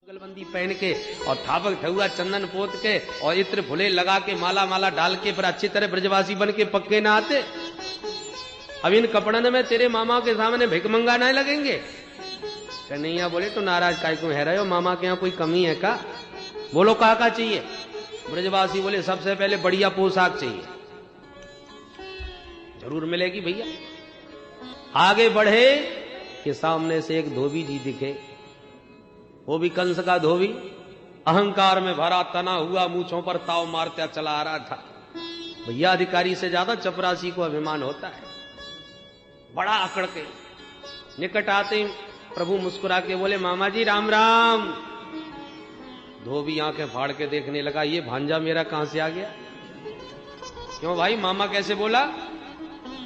गलबंदी पहन के और थापक ठहुआ चंदन पोत के और इत्र फुले लगा के माला माला डाल के पर अच्छी तरह ब्रजवासी बन के पक्के ना आते। अब इन कपड़न में तेरे मामा के सामने भिख मंगाने लगेंगे। कन्हैया बोले तो नाराज काय क्यों है रहे हो, मामा के यहाँ कोई कमी है का? बोलो का चाहिए? ब्रजवासी बोले सबसे पहले बढ़िया पोशाक चाहिए। जरूर मिलेगी भैया। आगे बढ़े कि सामने से एक धोबी जी दिखे, वो भी कंस का धोबी, अहंकार में भरा तना हुआ, मूंछों पर ताव मारता चला आ रहा था। भैया अधिकारी से ज्यादा चपरासी को अभिमान होता है। बड़ा अकड़ के निकट आते प्रभु मुस्कुरा के बोले मामा जी राम राम। धोबी आंखें फाड़ के देखने लगा, ये भांजा मेरा कहां से आ गया? क्यों भाई मामा कैसे बोला?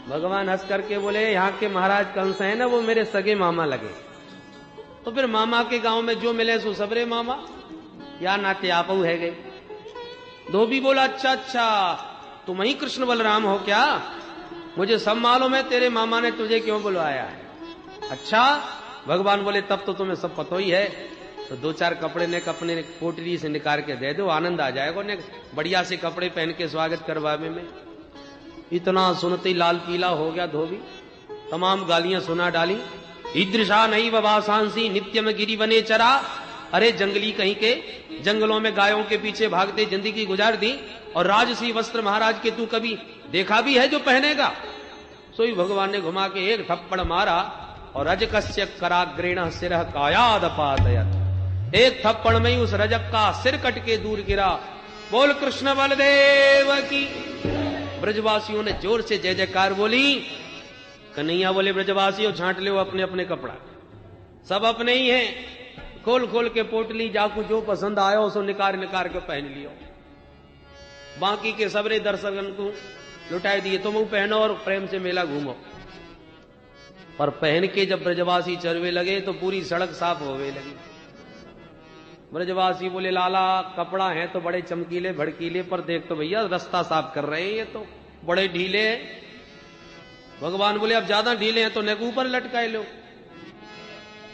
भगवान हंस करके बोले यहाँ के महाराज कंस है ना, वो मेरे सगे मामा लगे। तो फिर मामा के गांव में जो मिले सो सबरे मामा, या नाते आपू है गए। धोबी बोला अच्छा तुम ही कृष्ण बलराम हो क्या? मुझे सब मालूम है, तेरे मामा ने तुझे क्यों बुलवाया है। अच्छा भगवान बोले तब तो तुम्हें सब पता ही है। तो दो चार कपड़े ने अपने कोटरी से निकाल के दे दो, आनंद आ जाएगा। ने बढ़िया से कपड़े पहन के स्वागत करवावे में। इतना सुनते लाल पीला हो गया धोबी, तमाम गालियां सुना डाली। ईदृशा नहीं वबासांसी नित्यम गिरी बने चरा। अरे जंगली कहीं के, जंगलों में गायों के पीछे भागते जिंदगी गुजार दी, और राजसी वस्त्र महाराज के तू कभी देखा भी है जो पहनेगा? सोई भगवान ने घुमा के एक थप्पड़ मारा और रजकस्य कराग्रेण सिर कायाद पातयत। एक थप्पड़ में ही उस रजक का सिर कट के दूर गिरा। बोल कृष्ण बलदेव की। ब्रजवासियों ने जोर से जय जयकार बोली। कन्हैया बोले ब्रजवासियों छांट ले अपने अपने कपड़ा, सब अपने ही हैं। खोल खोल के पोटली जाकू जो पसंद आयो उसको निकार निकार के पहन लियो। बाकी के सबरे दर्शकन को लुटाए दिए, तुम वो पहनो और प्रेम से मेला घूमो। पर पहन के जब ब्रजवासी चरवे लगे तो पूरी सड़क साफ होवे लगी। ब्रजवासी बोले लाला कपड़ा है तो बड़े चमकीले भड़कीले, पर देख तो भैया रास्ता साफ कर रहे हैं, ये तो बड़े ढीले हैं। भगवान बोले अब ज्यादा ढीले हैं तो नेक ऊपर लटकाए लो,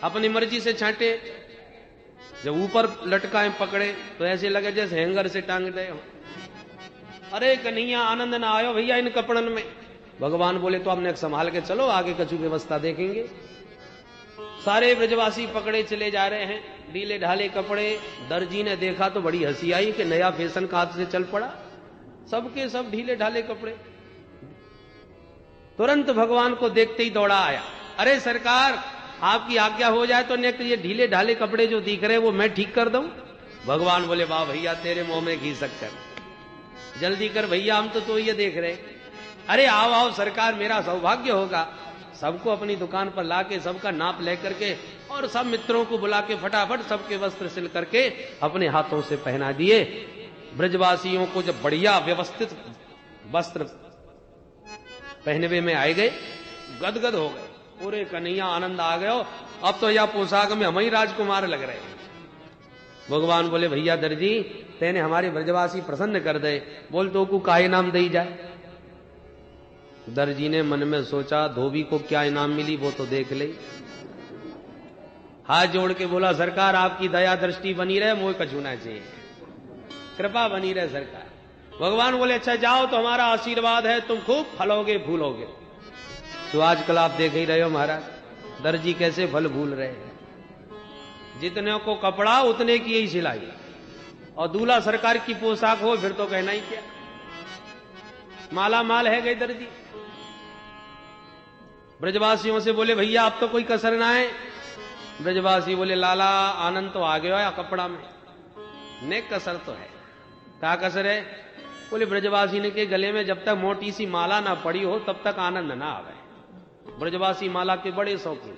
अपनी मर्जी से छांटे। जब ऊपर लटकाए पकड़े तो ऐसे लगे जैसे हैंगर से टांग दे हो। अरे कन्हैया आनंद ना आयो भैया इन कपड़न में। भगवान बोले तो आपने संभाल के चलो, आगे कछु व्यवस्था देखेंगे। सारे ब्रजवासी पकड़े चले जा रहे हैं, ढीले ढाले कपड़े। दर्जी ने देखा तो बड़ी हंसी आई कि नया फैशन का हाथ से चल पड़ा, सबके सब ढीले ढाले कपड़े। तुरंत भगवान को देखते ही दौड़ा आया। अरे सरकार आपकी आज्ञा हो जाए तो ये ढीले ढाले कपड़े जो दिख रहे वो मैं ठीक कर दूं। भगवान बोले वाह भैया तेरे मुंह में घी शक्कर, जल्दी कर भैया हम तो ये देख रहे। अरे आओ आओ सरकार, मेरा सौभाग्य होगा। सबको अपनी दुकान पर लाके सबका नाप लेकर के और सब मित्रों को बुला के फटाफट सबके वस्त्र सिल करके अपने हाथों से पहना दिए। ब्रजवासियों को जब बढ़िया व्यवस्थित वस्त्र पहनवे में आए गए, गदगद हो गए पूरे। कन्हैया आनंद आ गयो, अब तो यह पोशाक में हम ही राजकुमार लग रहे हैं। भगवान बोले भैया दर्जी तेने हमारे ब्रजवासी प्रसन्न कर दे, बोल तो को काहे नाम दई जाए। दर्जी ने मन में सोचा धोबी को क्या इनाम मिली वो तो देख ले। हाथ जोड़ के बोला सरकार आपकी दया दृष्टि बनी रहे, मोह कछूना चाहिए, कृपा बनी रहे सरकार। भगवान बोले अच्छा जाओ तो हमारा आशीर्वाद है, तुम खूब फलोगे फूलोगे। तो आजकल आप देख ही रहे हो महाराज, दर्जी कैसे फल भूल रहे हैं। जितने को कपड़ा उतने की ही सिलाई, और दूल्हा सरकार की पोशाक हो फिर तो कहना ही क्या, माला माल है गई दर्जी। ब्रजवासियों से बोले भैया अब तो कोई कसर ना है। ब्रजवासी बोले लाला आनंद तो आ गया या कपड़ा में, ने कसर तो है। क्या कसर है? बोले ब्रजवासी ने के गले में जब तक मोटी सी माला ना पड़ी हो तब तक आनंद ना आवे। ब्रजवासी माला के बड़े शौकीन,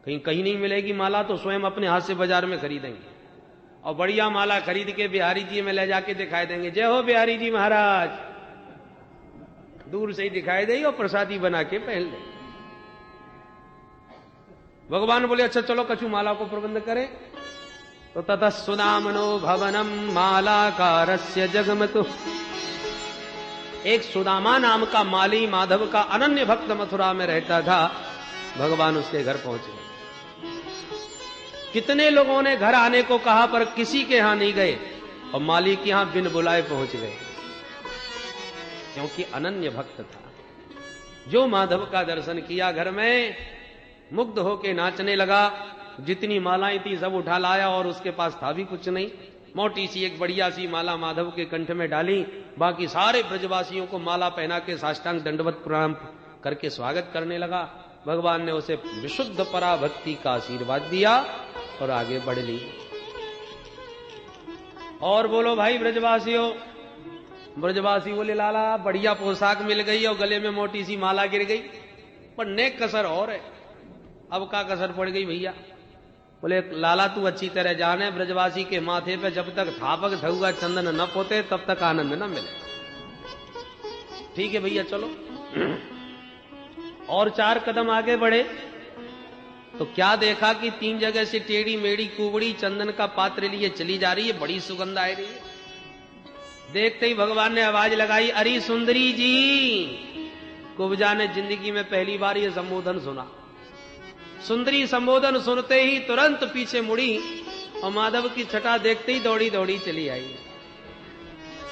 कहीं कहीं नहीं मिलेगी माला तो स्वयं अपने हाथ से बाजार में खरीदेंगे, और बढ़िया माला खरीद के बिहारी जी में ले जाके दिखाई देंगे, जय हो बिहारी जी महाराज। दूर से ही दिखाई देगी और प्रसादी बना के पहन ले। भगवान बोले अच्छा चलो कछु माला को प्रबंध करें। तो ततः सुदामनो भवनम मालाकारस्य जगमतु। एक सुदामा नाम का माली माधव का अनन्य भक्त मथुरा में रहता था। भगवान उसके घर पहुंचे। कितने लोगों ने घर आने को कहा पर किसी के यहां नहीं गए और मालिक यहां बिन बुलाए पहुंच गए, क्योंकि अनन्य भक्त था। जो माधव का दर्शन किया घर में मुग्ध होके नाचने लगा। जितनी मालाएं थी सब उठा लाया और उसके पास था भी कुछ नहीं। मोटी सी एक बढ़िया सी माला माधव के कंठ में डाली, बाकी सारे ब्रजवासियों को माला पहना के साष्टांग दंडवत प्रणाम करके स्वागत करने लगा। भगवान ने उसे विशुद्ध पराभक्ति का आशीर्वाद दिया और आगे बढ़ ली। और बोलो भाई ब्रजवासियों। ब्रजवासी बोले लाला बढ़िया पोशाक मिल गई और गले में मोटी सी माला गिर गई, पर नेक कसर और है। अब का कसर पड़ गई भैया? बोले लाला तू अच्छी तरह जाने, ब्रजवासी के माथे पे जब तक थापक धुआ चंदन न पोते तब तक आनंद न मिले। ठीक है भैया चलो। और 4 कदम आगे बढ़े तो क्या देखा कि 3 जगह से टेढ़ी मेढ़ी कुबड़ी चंदन का पात्र लिए चली जा रही है, बड़ी सुगंध आ रही है। देखते ही भगवान ने आवाज लगाई, अरे सुंदरी जी। कुब्जा ने जिंदगी में पहली बार यह संबोधन सुना। सुंदरी संबोधन सुनते ही तुरंत पीछे मुड़ी और माधव की छटा देखते ही दौड़ी दौड़ी चली आई।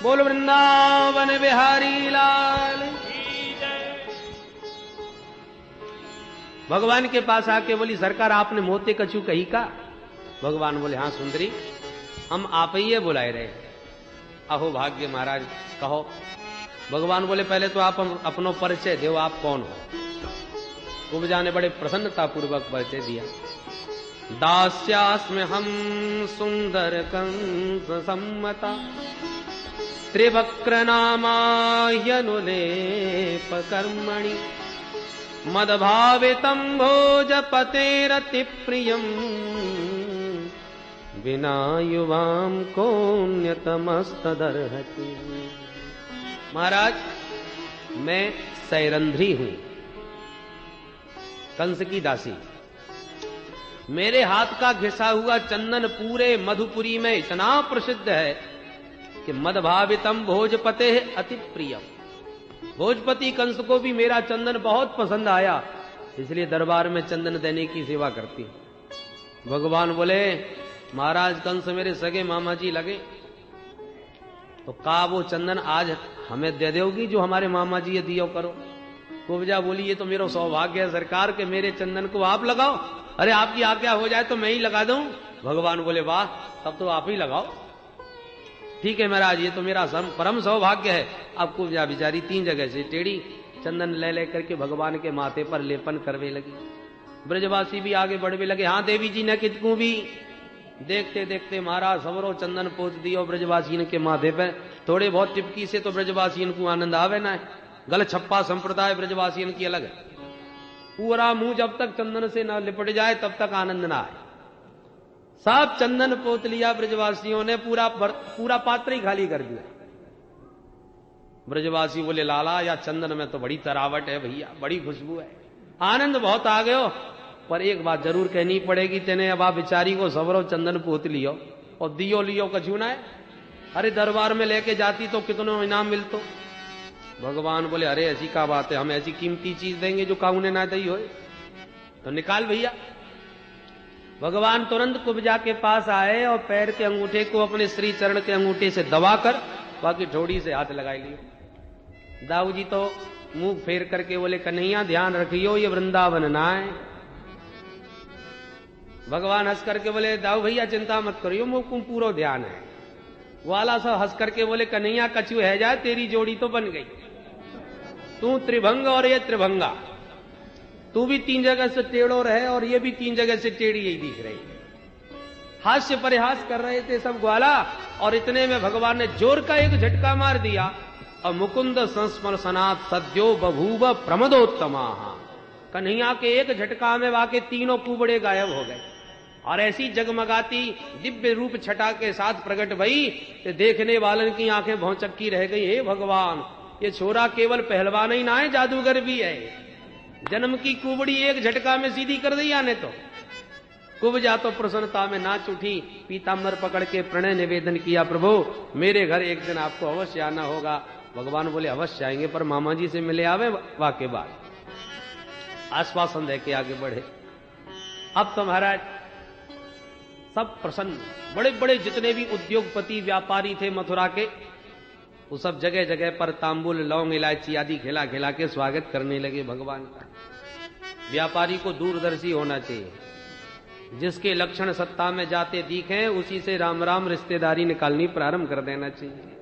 बोल वृंदावन बिहारी लाल। भगवान के पास आके बोली सरकार आपने मोते कछू कही का? भगवान बोले हाँ सुंदरी हम आप ही ये बुलाए रहे। अहो भाग्य महाराज कहो। भगवान बोले पहले तो आप अपनो परिचय दो, आप कौन हो? कुब्जा ने बड़े प्रसन्नता पूर्वक परिचय दिया। दास्यास्म हम सुंदर कंस सम्मता त्रिवक्र नामाह्यनुलेप कर्मणि मदभावितं भोजपतेरति प्रियं विना युवाम कोन्यतमस्तदर्हति। महाराज मैं सैरंध्री हूं, कंस की दासी। मेरे हाथ का घिसा हुआ चंदन पूरे मधुपुरी में इतना प्रसिद्ध है कि मदभावितम भोजपते अति प्रियम। भोजपति कंस को भी मेरा चंदन बहुत पसंद आया, इसलिए दरबार में चंदन देने की सेवा करती। भगवान बोले महाराज कंस मेरे सगे मामा जी लगे, तो का वो चंदन आज हमें दे दोगी जो हमारे मामा जी ये दियो करो? कुब्जा बोली ये तो मेरा सौभाग्य है सरकार के मेरे चंदन को आप लगाओ। अरे आपकी आज्ञा हो जाए तो मैं ही लगा दूं। भगवान बोले वाह तब तो आप ही लगाओ। ठीक है महाराज ये तो मेरा परम सौभाग्य है। अब कुब्जा बिचारी 3 जगह से टेढ़ी चंदन ले लेकर के भगवान के माथे पर लेपन करने लगी। ब्रजवासी भी आगे बढ़ने लगे। हाँ देवी जी ने कितकू भी। देखते देखते महाराज सबरो चंदन पोत दियो ब्रजवासी के माथे पे। थोड़े बहुत टिपकी से तो ब्रजवासी को आनंद आवे ना। गल छप्पा संप्रदाय ब्रजवासियन की अलग है। पूरा मुंह जब तक चंदन से न लिपट जाए तब तक आनंद ना आए। सब चंदन पोत लिया ब्रजवासियों ने, पूरा पात्र ही खाली कर दिया। ब्रजवासी बोले लाला या चंदन में तो बड़ी तरावट है भैया, बड़ी खुशबू है, आनंद बहुत आ गयो, पर एक बात जरूर कहनी पड़ेगी तेने अब आप बिचारी को सबरो चंदन पोत लियो और दियो लियो कछू ना है। अरे दरबार में लेके जाती तो कितनों इनाम मिलतो। भगवान बोले अरे ऐसी क्या बात है, हम ऐसी कीमती चीज देंगे जो काउने ना दई होए, तो निकाल भैया। भगवान तुरंत कुब्जा के पास आए और पैर के अंगूठे को अपने श्री चरण के अंगूठे से दबाकर बाकी ठोड़ी से हाथ लगाई लिए। दाऊ जी तो मुंह फेर करके बोले कन्हैया ध्यान रखियो ये वृंदावन ना है। भगवान हंस करके बोले दाऊ भैया चिंता मत करियो मुंह को पूरा ध्यान है। वाला सब हंस करके बोले कन्हैया कछू है जाए तेरी जोड़ी तो बन गई। तू त्रिभंग और ये त्रिभंगा, तू भी 3 जगह से टेढ़ो रहे और ये भी 3 जगह से टेढ़ी यही दिख रही। हास्य परिहास कर रहे थे सब ग्वाला, और इतने में भगवान ने जोर का एक झटका मार दिया और मुकुंद संस्मरणात् सद्यो बभूव प्रमदोत्तमा। कन्हैया के एक झटका में वाके तीनों कुबड़े गायब हो गए और ऐसी जगमगाती दिव्य रूप छटा के साथ प्रकट भई कि देखने वालन की आंखें भौचक्की रह गई। हे भगवान ये छोरा केवल पहलवान ही ना है, जादूगर भी है। जन्म की कुबड़ी एक झटका में सीधी कर दी आने तो। कुब्जा तो प्रसन्नता में नाच उठी, पीताम्बर पकड़ के प्रणय निवेदन किया प्रभु मेरे घर एक दिन आपको अवश्य आना होगा। भगवान बोले अवश्य आएंगे पर मामा जी से मिले आवे वाके बाद। आश्वासन दे के आगे बढ़े। अब तो महाराज सब प्रसन्न। बड़े बड़े जितने भी उद्योगपति व्यापारी थे मथुरा के, वो सब जगह जगह पर तांबुल लौंग इलायची आदि खिला खिला के स्वागत करने लगे भगवान का। व्यापारी को दूरदर्शी होना चाहिए, जिसके लक्षण सत्ता में जाते दिखे उसी से राम राम रिश्तेदारी निकालनी प्रारंभ कर देना चाहिए।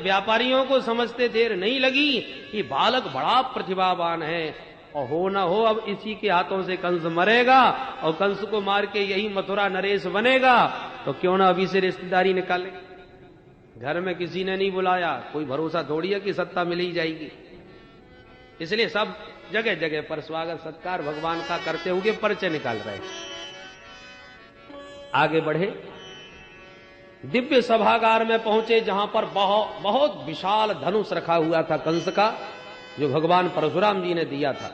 व्यापारियों को समझते देर नहीं लगी कि बालक बड़ा प्रतिभावान है, और हो ना हो अब इसी के हाथों से कंस मरेगा और कंस को मार के यही मथुरा नरेश बनेगा, तो क्यों ना अभी से रिश्तेदारी निकाले। घर में किसी ने नहीं बुलाया, कोई भरोसा थोड़ी है कि सत्ता मिल ही जाएगी। इसलिए सब जगह जगह पर स्वागत सत्कार भगवान का करते हुए परिचय निकाल रहे। आगे बढ़े, दिव्य सभागार में पहुंचे, जहां पर बहुत विशाल धनुष रखा हुआ था कंस का, जो भगवान परशुराम जी ने दिया था।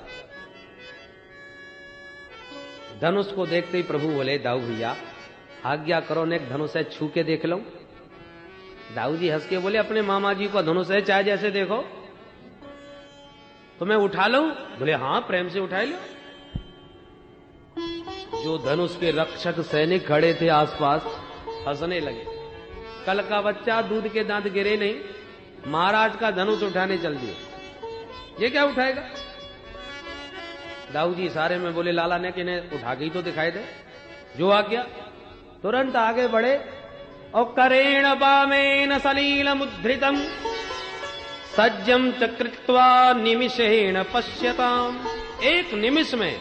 धनुष को देखते ही प्रभु बोले, दाऊ भैया आज्ञा करो ने एक धनुष है, छू के देख लो। दाऊ जी हंस के बोले, अपने मामा जी को धनुष है, चाहे जैसे देखो, तो मैं उठा लूं? बोले हाँ, प्रेम से उठा लो। जो धनुष के रक्षक सैनिक खड़े थे आसपास हंसने लगे। कल का बच्चा दूध के दांत गिरे नहीं, महाराज का धनुष उठाने चल दिए, ये क्या उठाएगा? दाऊ जी सारे में बोले, लाला ने कि उठा के ही तो दिखाई दे, जो आ गया। तुरंत आगे बढ़े और करेण वामेन सलील मुद्रितम सज्जम च कृत्वा निमिषेण पश्यताम। एक निमिष में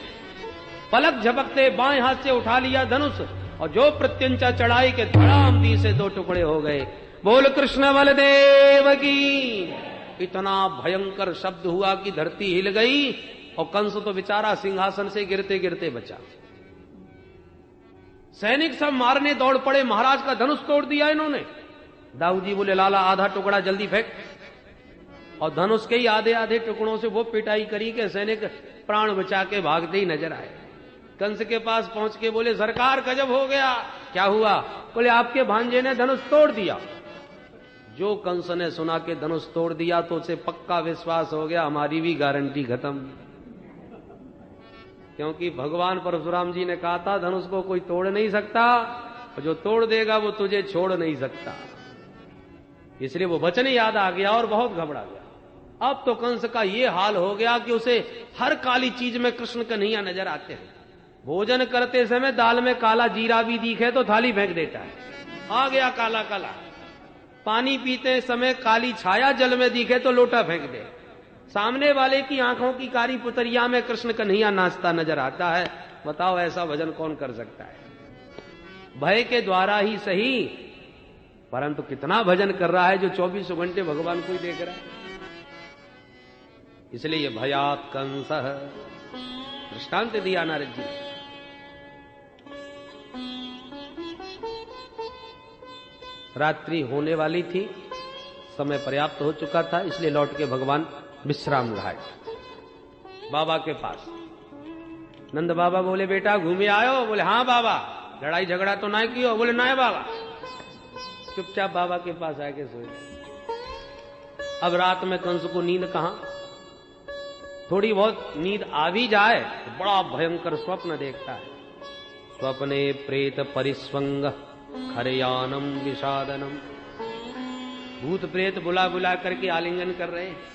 पलक झपकते बाएं हाथ से उठा लिया धनुष, और जो प्रत्यंचा चढ़ाई के धड़ाम दी से दो टुकड़े हो गए। बोल कृष्ण बलदेव की। इतना भयंकर शब्द हुआ कि धरती हिल गई, और कंस तो बेचारा सिंहासन से गिरते गिरते बचा। सैनिक सब मारने दौड़ पड़े, महाराज का धनुष तोड़ दिया इन्होंने। दाऊ जी बोले, लाला आधा टुकड़ा जल्दी फेंक। और धनुष के ही आधे आधे टुकड़ों से वो पिटाई करी कि सैनिक प्राण बचा के भागते ही नजर आए। कंस के पास पहुंच के बोले, सरकार गजब हो गया। क्या हुआ? बोले, आपके भांजे ने धनुष तोड़ दिया। जो कंस ने सुना कि धनुष तोड़ दिया तो उसे पक्का विश्वास हो गया, हमारी भी गारंटी खत्म। क्योंकि भगवान परशुराम जी ने कहा था, धनुष को कोई तोड़ नहीं सकता, और जो तोड़ देगा वो तुझे छोड़ नहीं सकता। इसलिए वो वचन याद आ गया और बहुत घबरा गया। अब तो कंस का ये हाल हो गया कि उसे हर काली चीज में कृष्ण कन्हैया नजर आते हैं। भोजन करते समय दाल में काला जीरा भी दिखे तो थाली फेंक देता है, आ गया काला काला। पानी पीते समय काली छाया जल में दिखे तो लोटा फेंक दे। सामने वाले की आंखों की कारी पुतरिया में कृष्ण कन्हैया नाचता नजर आता है। बताओ ऐसा भजन कौन कर सकता है? भय के द्वारा ही सही, परंतु कितना भजन कर रहा है जो 24 घंटे भगवान को ही देख रहा है। इसलिए भयात कंस दृष्टांत दिया नारद जी। रात्रि होने वाली थी, समय पर्याप्त हो चुका था, इसलिए लौट के भगवान विश्राम घाट बाबा के पास। नंद बाबा बोले, बेटा घूमे आयो? बोले हाँ बाबा। लड़ाई झगड़ा तो ना कियो? बोले ना बाबा। चुपचाप बाबा के पास आके सोए। अब रात में कंस को नींद कहां? थोड़ी बहुत नींद आ भी जाए तो बड़ा भयंकर स्वप्न देखता है। स्वप्ने प्रेत परिस्वंग खरयानम विषादनम। भूत प्रेत बुला बुला करके आलिंगन कर रहे हैं।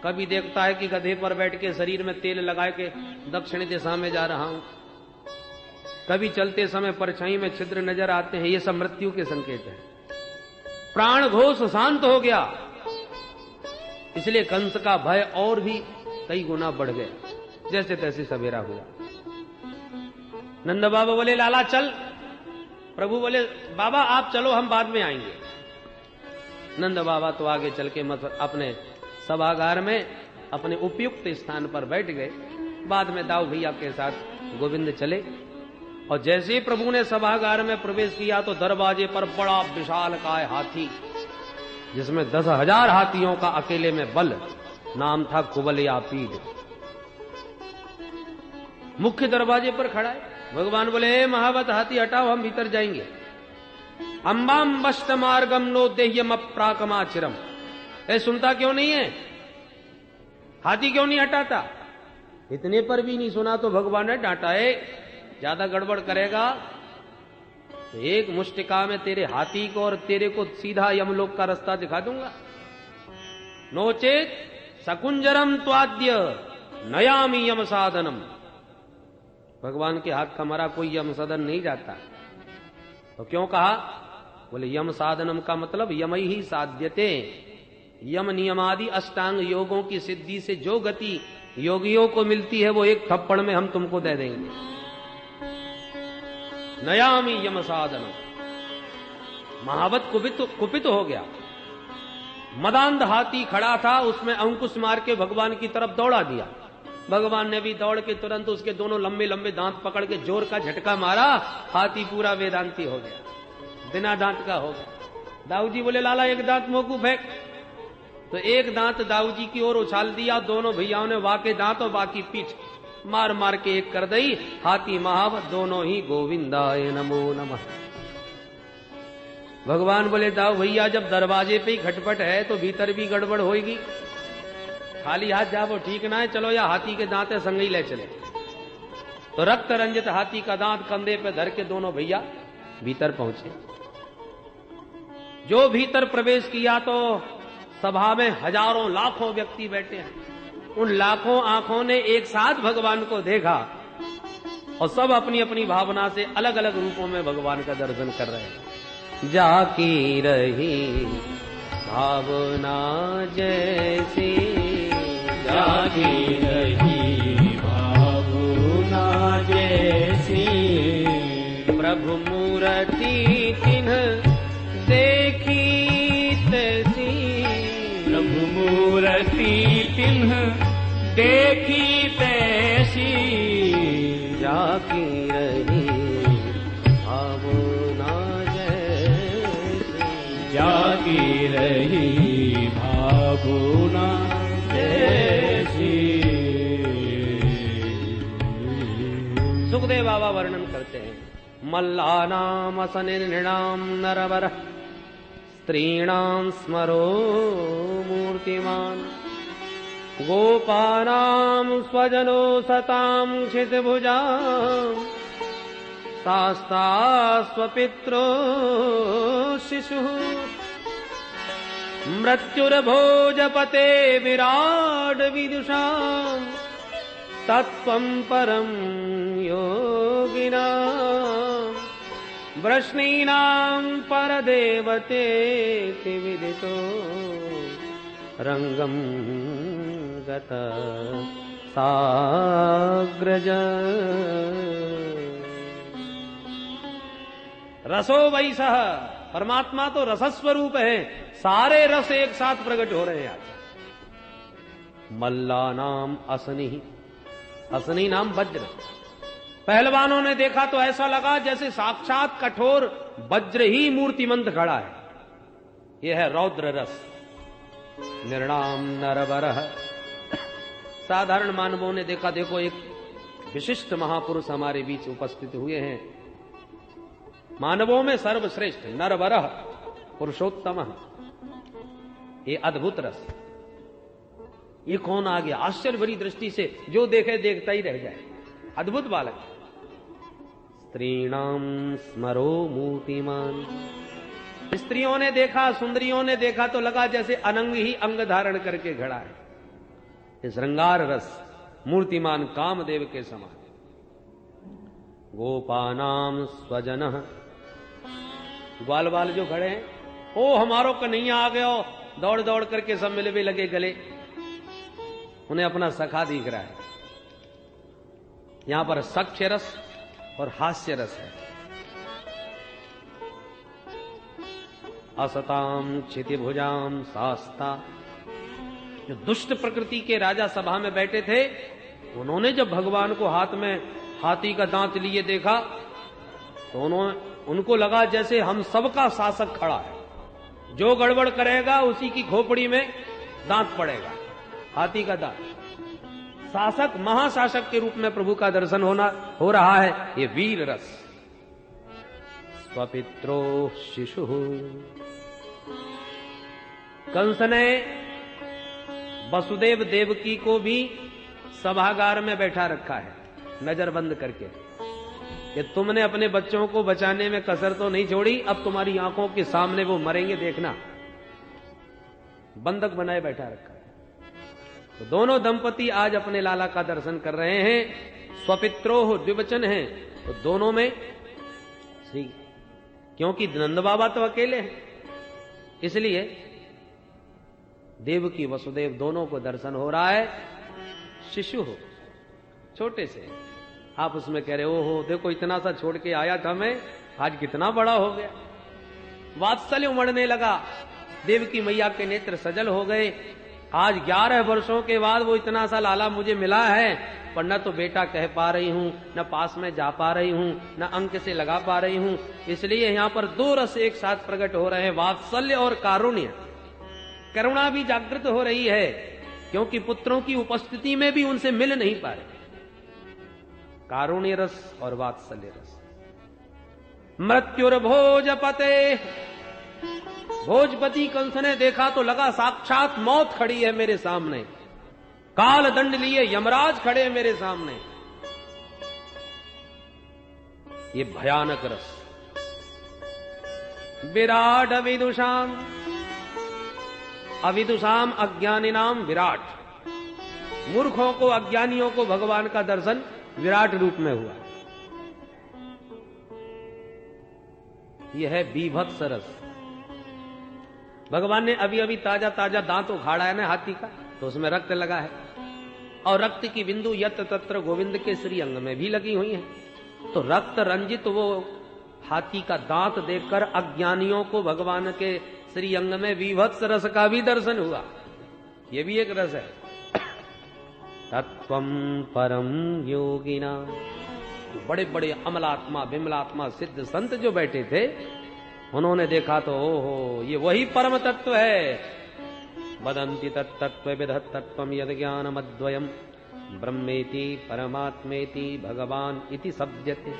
कभी देखता है कि गधे पर बैठ के शरीर में तेल लगा के दक्षिण दिशा में जा रहा हूं, कभी चलते समय परछाई में छिद्र नजर आते हैं। ये सब मृत्यु के संकेत है। प्राण घोष शांत हो गया, इसलिए कंस का भय और भी कई गुना बढ़ गया। जैसे तैसे सवेरा हुआ। नंद बाबा बोले, लाला चल। प्रभु बोले, बाबा आप चलो, हम बाद में आएंगे। नंद बाबा तो आगे चल के अपने सभागार में अपने उपयुक्त स्थान पर बैठ गए। बाद में दाऊ भैया के साथ गोविंद चले, और जैसे ही प्रभु ने सभागार में प्रवेश किया तो दरवाजे पर बड़ा विशालकाय हाथी, जिसमें 10,000 हाथियों का अकेले में बल, नाम था कुबलयापीड, मुख्य दरवाजे पर खड़ा है। भगवान बोले, महावत हाथी हटाओ, हम भीतर जाएंगे। अंबाम बष्ट मार्गम नो देह्यम अप्राकमाचिरम। सुनता क्यों नहीं है? हाथी क्यों नहीं हटाता? इतने पर भी नहीं सुना तो भगवान ने डांटा है, ज्यादा गड़बड़ करेगा तो एक मुष्टिका में तेरे हाथी को और तेरे को सीधा यमलोक का रास्ता दिखा दूंगा। नोचेत सकुंजरम त्वाद्य नयामी यम साधनम। भगवान के हाथ का मरा कोई यम सदन नहीं जाता। तो क्यों कहा? बोले यम साधनम का मतलब यमई ही साध्यते। यम नियमादि अष्टांग योगों की सिद्धि से जो गति योगियों को मिलती है वो एक थप्पड़ में हम तुमको दे देंगे। नयामी यम साधनम। महावत कुपित हो गया। मदांध हाथी खड़ा था, उसमें अंकुश मार के भगवान की तरफ दौड़ा दिया। भगवान ने भी दौड़ के तुरंत उसके दोनों लंबे लंबे दांत पकड़ के जोर का झटका मारा। हाथी पूरा वेदांती हो गया, बिना दांत का हो गया। दाऊ जी बोले लाला एक दांत मोकू फेंक। तो एक दांत दाऊ जी की ओर उछाल दिया। दोनों भैयाओं ने वाके दांत और बाकी पीठ मार मार के एक कर दी। हाथी महावत दोनों ही गोविंदाय नमो नमः। भगवान बोले दाऊ भैया जब दरवाजे पे ही खटपट है तो भीतर भी गड़बड़ होगी। खाली हाथ जा वो ठीक ना है, चलो या हाथी के दांत है संग ही ले चले। तो रक्त रंजित हाथी का दांत कंधे पे धर के दोनों भैया भीतर पहुंचे। जो भीतर प्रवेश किया तो सभा में हजारों लाखों व्यक्ति बैठे हैं। उन लाखों आंखों ने एक साथ भगवान को देखा और सब अपनी अपनी भावना से अलग अलग रूपों में भगवान का दर्शन कर रहे हैं। जाकी रही भावना जैसी, जागी रही भावना जैसी, प्रभु मूर्ति तिन्ह देखी तैसी, प्रभु मूर्ति तिन्ह देखी तैसी, जाकी रही भावना जैसी, जागी रही भावना जैसी। सुखदेव बाबा वर्णन करते हैं मल्लानाम असनिर्णाम नरवर स्त्रीणाम स्मरो मूर्तिमान, गोपानाम स्वजनो सताम क्षितिभुजाम, शास्ता स्वपित्रो शिशु, मृत्युर्भोजपते विराड विदुषाम, तत्त्वं परम योगिनाम, वृष्णीनां परदेवते विदितो रंगम गत साग्रज। रसो वैसह, परमात्मा तो रसस्वरूप है, सारे रस एक साथ प्रकट हो रहे हैं आज। मल्ला नाम असनी, असनी नाम वज्र। पहलवानों ने देखा तो ऐसा लगा जैसे साक्षात कठोर वज्र ही मूर्तिमंत खड़ा है। यह है रौद्र रस। निर्णाम नरवरः, साधारण मानवों ने देखा, देखो एक विशिष्ट महापुरुष हमारे बीच उपस्थित हुए हैं। मानवों में सर्वश्रेष्ठ नरवरः पुरुषोत्तम, ये अद्भुत रस। ये कौन आ गया? आश्चर्य भरी दृष्टि से जो देखे देखता ही रह जाए। अद्भुत बालक। स्त्रीणाम स्मरो मूर्तिमान, स्त्रियों ने देखा, सुंदरियों ने देखा तो लगा जैसे अनंग ही अंग धारण करके खड़ा है। ये श्रृंगार रस मूर्तिमान कामदेव के समान। गोपानाम स्वजन, ग्वाल बाल जो खड़े हैं, ओ हमारो कन्हैया आ गया, दौड़ दौड़ करके सब मिले भी लगे गले। उन्हें अपना सखा दिख रहा है। यहां पर सख्य रस और हास्य रस है। असताम क्षितिभुजाम शास्ता, जो दुष्ट प्रकृति के राजा सभा में बैठे थे, उन्होंने जब भगवान को हाथ में हाथी का दांत लिए देखा तो उनको लगा जैसे हम सबका शासक खड़ा है। जो गड़बड़ करेगा उसी की खोपड़ी में दांत पड़ेगा, हाथी का दांत। शासक, महाशासक के रूप में प्रभु का दर्शन हो रहा है। ये वीर रस। स्वपित्रो शिशु, कंस ने वसुदेव देवकी को भी सभागार में बैठा रखा है, नजर बंद करके। कि तुमने अपने बच्चों को बचाने में कसर तो नहीं छोड़ी, अब तुम्हारी आंखों के सामने वो मरेंगे, देखना। बंधक बनाए बैठा रखा है। तो दोनों दंपति आज अपने लाला का दर्शन कर रहे हैं। स्वपित्रोह द्विवचन है, तो दोनों में श्री, क्योंकि नंद बाबा तो अकेले हैं, इसलिए देवकी वसुदेव दोनों को दर्शन हो रहा है। शिशु हो, छोटे से, आप उसमें कह रहे हो देखो इतना सा छोड़ के आया था मैं, आज कितना बड़ा हो गया। वात्सल्य उमड़ने लगा, देवकी मैया के नेत्र सजल हो गए। आज 11 वर्षों के बाद वो इतना सा लाला मुझे मिला है, पर न तो बेटा कह पा रही हूं, न पास में जा पा रही हूं, न अंक से लगा पा रही हूं। इसलिए यहां पर दो रस एक साथ प्रकट हो रहे हैं, वात्सल्य और कारुण्य। करुणा भी जागृत हो रही है, क्योंकि पुत्रों की उपस्थिति में भी उनसे मिल नहीं पा रहे। कारुण्य रस और वात्सल्य रस। मृत्युर्भोजपते, भोजपति कंस ने देखा तो लगा साक्षात मौत खड़ी है मेरे सामने, काल दंड लिए यमराज खड़े मेरे सामने। ये भयानक रस। विराट अविदुषाम, अविदुषाम अज्ञानिनाम विराट, मूर्खों को अज्ञानियों को भगवान का दर्शन विराट रूप में हुआ। यह है बीभत्स रस। भगवान ने अभी अभी ताजा ताजा दांत उखाड़ा है ना हाथी का, तो उसमें रक्त लगा है, और रक्त की बिंदु यत्र तत्र गोविंद के श्री अंग में भी लगी हुई है। तो रक्त रंजित वो हाथी का दांत देखकर अज्ञानियों को भगवान के श्री अंग में विभत्स रस का भी दर्शन हुआ। ये भी एक रस है। तत्वम परम योगिना, बड़े बड़े अमलात्मा विमलात्मा सिद्ध संत जो बैठे थे, उन्होंने देखा तो ओहो ये वही परम तत्व है। वदन्ति तत्तत्व विदधत् तत्वम यद ज्ञानम अद्वयम ब्रह्मेति परमात्मेति भगवान इति शब्दते।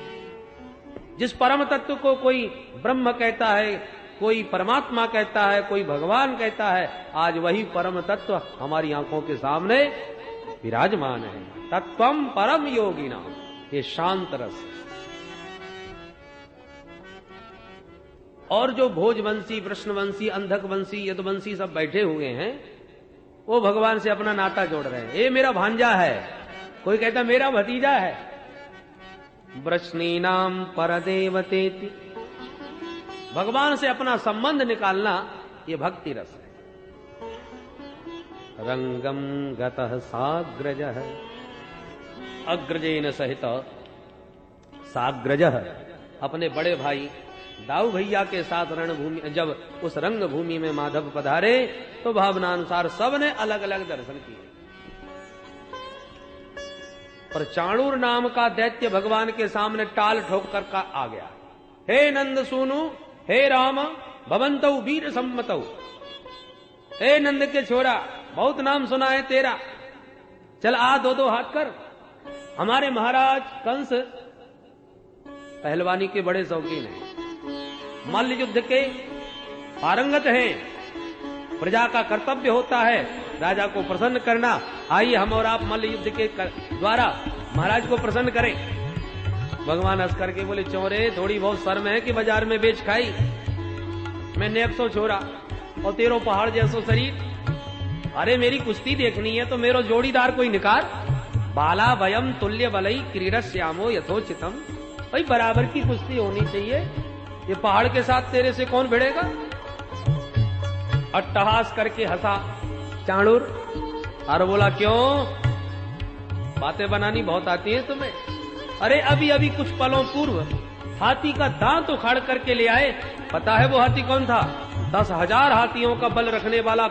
जिस परम तत्व को कोई ब्रह्म कहता है, कोई परमात्मा कहता है, कोई भगवान कहता है, आज वही परम तत्व हमारी आंखों के सामने विराजमान है। तत्वम परम योगिना, ये शांत रस। और जो भोजवंशी, कृष्णवंशी, अंधकवंशी, यदुवंशी सब बैठे हुए हैं, वो भगवान से अपना नाता जोड़ रहे हैं। ये मेरा भांजा है, कोई कहता मेरा भतीजा है। वृष्णी नाम परदेवतेति, भगवान से अपना संबंध निकालना, ये भक्ति रस है। रंगम गतः साग्रजः, अग्रजेन सहित साग्रजः, अपने बड़े भाई दाऊ भैया के साथ रणभूमि, जब उस रंग भूमि में माधव पधारे तो भावनानुसार सबने अलग अलग दर्शन किए। पर चाणूर नाम का दैत्य भगवान के सामने टाल ठोक कर का आ गया। हे नंद सूनु, हे राम भवन्तौ वीर सम्मतौ, हे नंद के छोरा, बहुत नाम सुना है तेरा, चल आ दो दो हाथ कर। हमारे महाराज कंस पहलवानी के बड़े शौकीन हैं, मल्ल युद्ध के पारंगत हैं। प्रजा का कर्तव्य होता है राजा को प्रसन्न करना। आइए हम और आप मल्ल युद्ध के द्वारा महाराज को प्रसन्न करें। भगवान हंस करके बोले, चोरे थोड़ी बहुत शर्म है कि बाजार में बेच खाई। मैं 100 छोरा और तेरो पहाड़ जैसो शरीर। अरे मेरी कुश्ती देखनी है तो मेरो जोड़ीदार कोई निकाल। बाला वयम तुल्य बलई क्रीडश्यामो यथोचितम, भाई बराबर की कुश्ती होनी चाहिए। ये पहाड़ के साथ तेरे से कौन भिड़ेगा। अट्टहास करके हंसा चाणूर और बोला, क्यों बातें बनानी बहुत आती है तुम्हें। अरे अभी अभी कुछ पलों पूर्व हाथी का दांत उखाड़ करके ले आए। पता है वो हाथी कौन था? 10,000 हाथियों का बल रखने वाला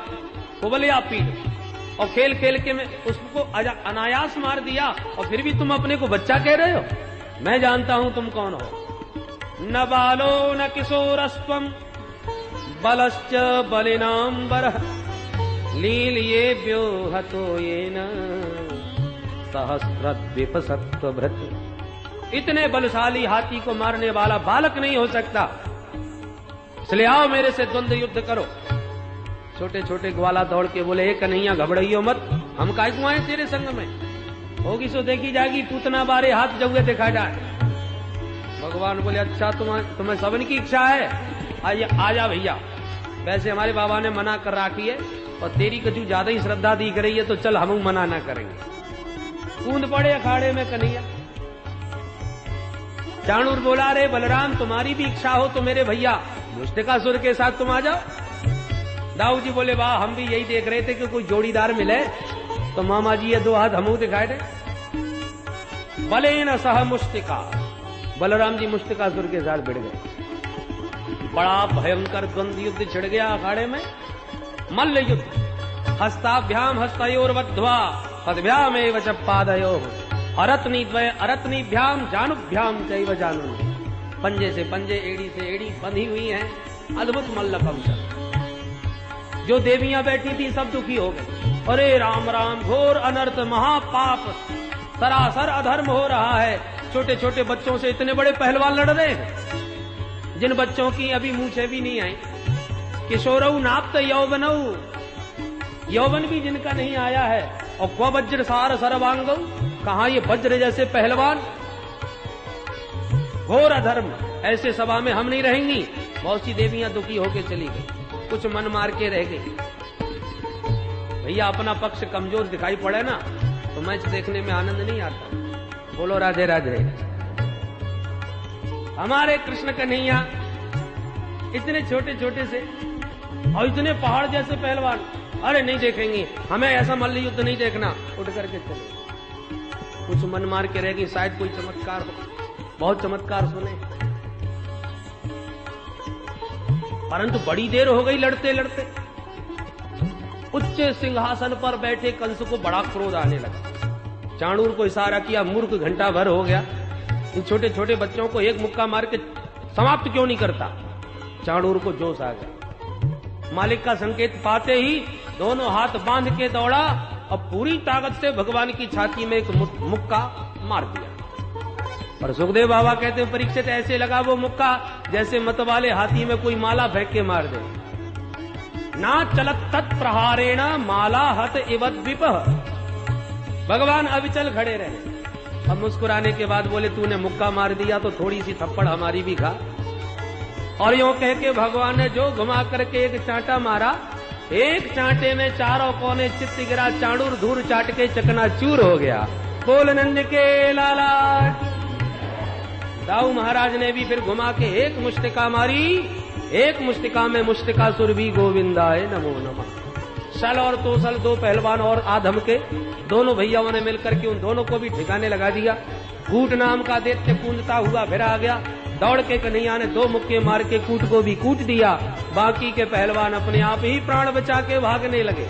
कुबलिया पीठ। और खेल खेल के मैं उसको अनायास मार दिया, और फिर भी तुम अपने को बच्चा कह रहे हो। मैं जानता हूं तुम कौन हो। न बालो न किशोरस्त्वं बलश्च बलिनांबर लील्येभ्यो हतो येन सहस्रद्वीप सत्वभृत। इतने बलशाली हाथी को मारने वाला बालक नहीं हो सकता, इसलिए आओ मेरे से द्वंद्व युद्ध करो। छोटे छोटे ग्वाला दौड़ के बोले, हे कन्हैया घबराइयो मत, हम काहे को आए तेरे संग में। होगी सो देखी जाएगी, पूतना बारे हाथ जगह देखा जाए। भगवान बोले अच्छा तुम्हें सबन की इच्छा है, आजा भैया। वैसे हमारे बाबा ने मना कर रखी है और तेरी कछु ज्यादा ही श्रद्धा दिख रही है तो चल हम मना ना करेंगे। कूद पड़े अखाड़े में कन्हैया। चाणूर बोला रे बलराम तुम्हारी भी इच्छा हो तो मेरे भैया मुष्टिकासुर के साथ तुम आ जाओ। दाऊ जी बोले वाह हम भी यही देख रहे थे कि कोई जोड़ीदार मिले तो मामा जी ये दो हाथ हमू दिखाए थे। बले न सह मुष्टिका, बलराम जी मुष्टिकासुर के साथ भिड़ गए। बड़ा भयंकर द्वंद्व युद्ध छिड़ गया अखाड़े में। मल्ल युद्ध, हस्ताभ्याम हस्तयोर्वध्वा पदभ्याम एव च पादयोः अरत्नीद्वय अरत्नीभ्याम जानुभ्याम चैव जानु। पंजे से पंजे एड़ी से एड़ी बंधी हुई हैं। अद्भुत मल्ल कौशल। जो देवियां बैठी थी सब दुखी हो गई। अरे राम राम, घोर अनर्थ, महापाप, सरासर अधर्म हो रहा है। छोटे छोटे बच्चों से इतने बड़े पहलवान लड़ रहे हैं, जिन बच्चों की अभी मूछें भी नहीं आई। किशोरऊ नाप्त यौवनऊ, यौवन भी जिनका नहीं आया है। और क्व वज्र सार सर्वांगऊ, कहा ये वज्र जैसे पहलवान। घोर अधर्म, ऐसे सभा में हम नहीं रहेंगी। बहुत सी देवियां दुखी होकर चली गई, कुछ मन मार के रह गई। भैया अपना पक्ष कमजोर दिखाई पड़े ना तो मैच देखने में आनंद नहीं आता। बोलो राधे राधे। हमारे कृष्ण कन्हैया इतने छोटे छोटे से और इतने पहाड़ जैसे पहलवान, अरे नहीं देखेंगे, हमें ऐसा मल्ल युद्ध नहीं देखना, उठ करके चले। कुछ मन मार के रह गई, शायद कोई चमत्कार हो। बहुत चमत्कार सुने, परंतु बड़ी देर हो गई लड़ते लड़ते। उच्च सिंहासन पर बैठे कंस को बड़ा क्रोध आने लगा। चाणूर को इशारा किया, मूर्ख घंटा भर हो गया, इन छोटे छोटे बच्चों को एक मुक्का मार के समाप्त क्यों नहीं करता। चाणूर को जोश आ गया। मालिक का संकेत पाते ही दोनों हाथ बांध के दौड़ा और पूरी ताकत से भगवान की छाती में एक मुक्का मार दिया। पर सुखदेव बाबा कहते हैं परीक्षित ऐसे लगा वो मुक्का जैसे मतवाले हाथी में कोई माला फेंक के मार दे। ना चलत तत्प्रहारेण माला हत इवत विपह। भगवान अविचल खड़े रहे। अब मुस्कुराने के बाद बोले तूने मुक्का मार दिया तो थोड़ी सी थप्पड़ हमारी भी खा। और यूं कह के भगवान ने जो घुमा करके एक चांटा मारा, एक चांटे में चारों कोने चित्त गिरा। चाणूर धूर चाट के चकनाचूर हो गया। बोल नंद के लाला। दाऊ महाराज ने भी फिर घुमा के एक मुष्टिका मारी। एक मुष्टिका में मुष्टिकासुर भी गोविंदाय नमो नमः। सल और तोसल दो पहलवान और आधम के दोनों भैयाओं ने मिलकर के उन दोनों को भी ठिकाने लगा दिया। कूट नाम का दैत्य कूदता हुआ फिर आ गया। दौड़ के कन्हैया ने दो मुक्के मार के कूट को भी कूट दिया। बाकी के पहलवान अपने आप ही प्राण बचा के भागने लगे।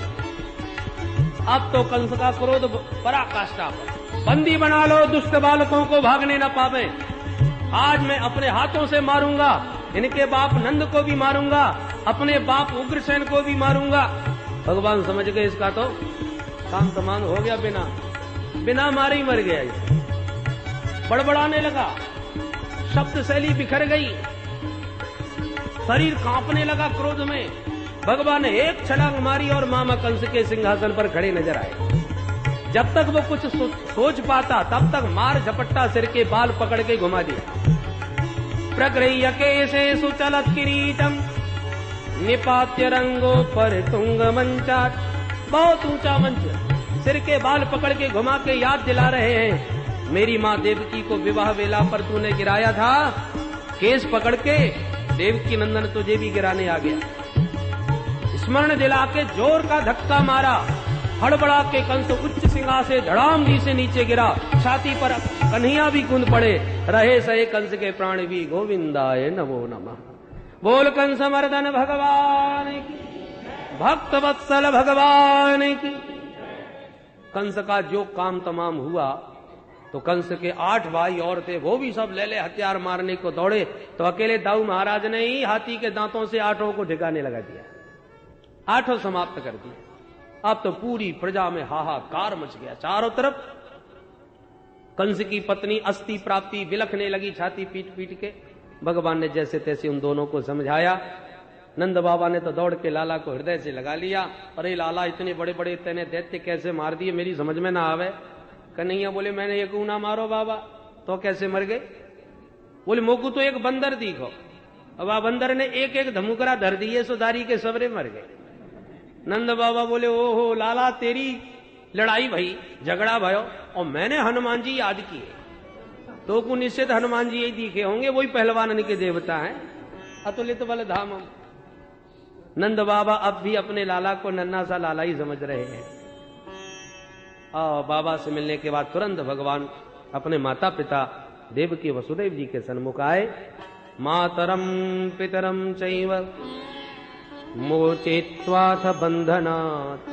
अब तो कंस का क्रोध पराकाष्ठा पर। बंदी बना लो दुष्ट बालकों को, भागने न पावे। आज मैं अपने हाथों से मारूंगा, इनके बाप नंद को भी मारूंगा, अपने बाप उग्रसेन को भी मारूंगा। भगवान समझ गए इसका तो काम तमाम हो गया, बिना मारे ही मर गया। बड़बड़ाने लगा, शब्द शैली बिखर गई, शरीर कांपने लगा क्रोध में। भगवान ने एक छलांग मारी और मामा कंस के सिंहासन पर खड़े नजर आए। जब तक वो कुछ सोच पाता तब तक मार झपट्टा सिर के बाल पकड़ के घुमा दिया। प्रगृह्य केशे सुचलत किरीटम निपात्य रंगो पर तुंग मंचाट। बहुत ऊंचा मंच, सिर के बाल पकड़ के घुमा के याद दिला रहे हैं, मेरी माँ देवकी को विवाह वेला पर तूने गिराया था। केस पकड़ के देवकी नंदन तुझे भी गिराने आ गया। स्मरण दिला के जोर का धक्का मारा। हड़बड़ा के कंस उच्च सिंहा से धड़ाम जी से नीचे गिरा। छाती पर कन्हैया भी कूद पड़े। रहे सहे कंस के प्राण भी गोविंदाय नमो नमः। बोल कंस मर्दन भगवान की, भक्त वत्सल भगवान की। कंस का जो काम तमाम हुआ तो कंस के 8 भाई और थे, वो भी सब ले ले हथियार मारने को दौड़े। तो अकेले दाऊ महाराज ने ही हाथी के दांतों से 8 को ठिकाने लगा दिया। 8 समाप्त कर दिए। अब तो पूरी प्रजा में हाहाकार मच गया। चारों तरफ कंस की पत्नी अस्थि प्राप्ति बिलखने लगी, छाती पीट पीट के। भगवान ने जैसे तैसे उन दोनों को समझाया। नंद बाबा ने तो दौड़ के लाला को हृदय से लगा लिया। अरे लाला, इतने बड़े बड़े तेने दैत्य कैसे मार दिए, मेरी समझ में ना आवे। कन्हैया बोले मैंने ये क्यों ना मारो बाबा, तो कैसे मर गए। बोले मोकू तो एक बंदर दिखो। अब आ बंदर ने एक एक धमुकरा धर दिए, सुधारी के सबरे मर गए। नंद बाबा बोले ओहो लाला तेरी लड़ाई भई, झगड़ा भयो और मैंने हनुमान जी याद किए, तो को निश्चित हनुमान जी यही दिखे होंगे, वही पहलवान के देवता हैं, अतुलित बल धाम। नंद बाबा अब भी अपने लाला को नन्ना सा लाला ही समझ रहे हैं। और बाबा से मिलने के बाद तुरंत भगवान अपने माता पिता देवकी वसुदेव जी के सन्मुख आए। मातरम पितरम चैव मोचेत्वाथ बंधनात्